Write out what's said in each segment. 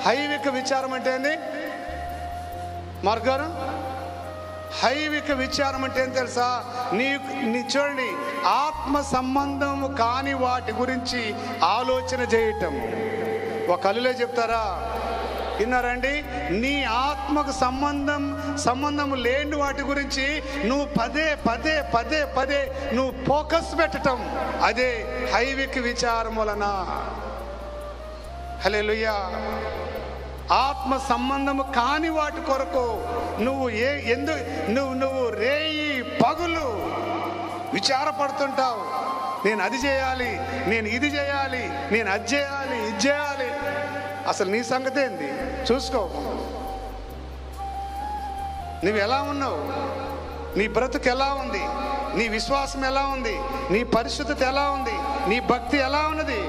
హైవిక విచారం అంటే ఏంది మార్గారు? హైవిక విచారం అంటే ఏం తెలుసా? నీ చూడండి, ఆత్మ సంబంధము కాని వాటి గురించి ఆలోచన చేయటం. ఒక కలులే చెప్తారా? విన్నారండి? నీ ఆత్మకు సంబంధం లేని వాటి గురించి నువ్వు పదే పదే పదే పదే నువ్వు ఫోకస్ పెట్టటం, అదే హైవిక విచారం వలన. హల్లెలూయా. ఆత్మ సంబంధము కాని వాటి కొరకు నువ్వు నువ్వు రేయి పగులు విచారపడుతుంటావు. నేను అది చేయాలి, నేను ఇది చేయాలి, నేను అది చేయాలి, ఇది చేయాలి. అసలు నీ సంగతి ఏంది చూసుకో. నువ్వు ఎలా ఉన్నావు? నీ బ్రతుకు ఎలా ఉంది? నీ విశ్వాసం ఎలా ఉంది? నీ పరిశుద్ధత ఎలా ఉంది? నీ భక్తి ఎలా ఉన్నది?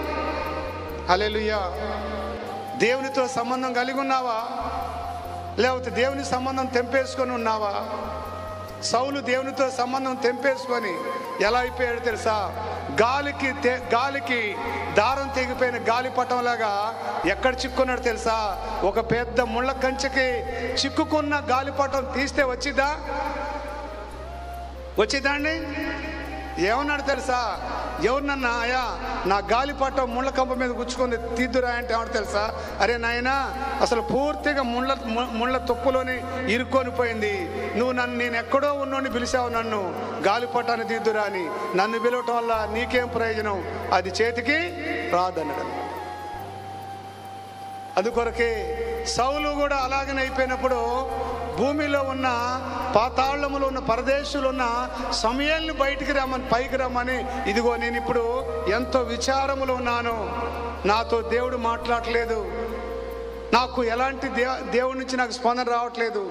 హల్లెలూయా. దేవునితో సంబంధం కలిగి ఉన్నావా? లేకపోతే దేవుని సంబంధం తెంపేసుకొని ఉన్నావా? సౌలు దేవునితో సంబంధం తెంపేసుకొని ఎలా అయిపోయాడు తెలుసా? గాలికి దారం తెగిపోయిన గాలిపటంలాగా ఎక్కడ చిక్కుకున్నాడు తెలుసా? ఒక పెద్ద ముళ్ళ కంచెకి చిక్కుకున్న గాలిపటం తీస్తే వచ్చిద్దా అండి? ఏమన్నాడు తెలుసా? ఎవరినన్నా అయ్యా నా గాలిపటం ముళ్ళ కంప మీద గుచ్చుకొని తీద్దురా అంటే ఏమన్నా తెలుసా? అరే నాయనా, అసలు పూర్తిగా ముళ్ళ తుప్పులోని ఇరుక్కొని పోయింది. నేను ఎక్కడో ఉన్నోని పిలిచావు, నన్ను గాలిపటాన్ని తీద్దురా అని. నన్ను పిలవటం వల్ల నీకేం ప్రయోజనం? అది చేతికి రాదన్నాడు. అందుకొరకే సౌలు కూడా అలాగనే అయిపోయినప్పుడు భూమిలో ఉన్న పాతాళములో ఉన్న పరదేశులు ఉన్న సమయాన్ని పైకి రమ్మని, ఇదిగో నేను ఇప్పుడు ఎంతో విచారములో ఉన్నాను, నాతో దేవుడు మాట్లాడలేదు, నాకు ఎలాంటి దేవుడి నుంచి నాకు స్పందన రావట్లేదు,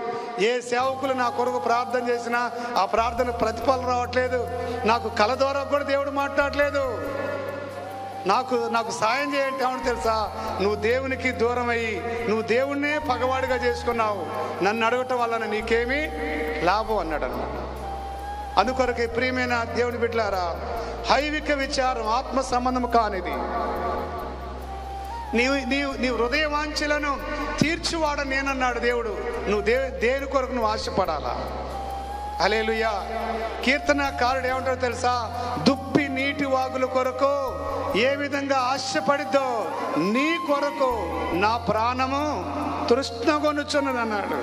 ఏ సేవకులు నా కొరకు ప్రార్థన చేసినా ఆ ప్రార్థన ప్రతిఫలం రావట్లేదు, నాకు కల ద్వారా కూడా దేవుడు మాట్లాడలేదు, నాకు సాయం చేయంటే ఏమని తెలుసా? నువ్వు దేవునికి దూరం అయ్యి నువ్వు దేవుణ్ణే పగవాడిగా చేసుకున్నావు, నన్ను అడగటం వలన నీకేమీ లాభం అన్నాడు అన్నమాట. అందుకొరకు ప్రియమైన దేవుని బిడ్డలారా, హైవిక విచారం ఆత్మ సంబంధం కానిది. నీ హృదయ వాంఛలను తీర్చువాడ నేనన్నాడు దేవుడు. నువ్వు దేని కొరకు నువ్వు ఆశపడాలా? హల్లెలూయా. కీర్తనకారుడు ఏమంటాడో తెలుసా? దుప్పి నీటి వాగుల కొరకు ఏ విధంగా ఆశపడిద్దో నీ కొరకు నా ప్రాణము తృష్ణగొనుచున్నది అన్నాడు.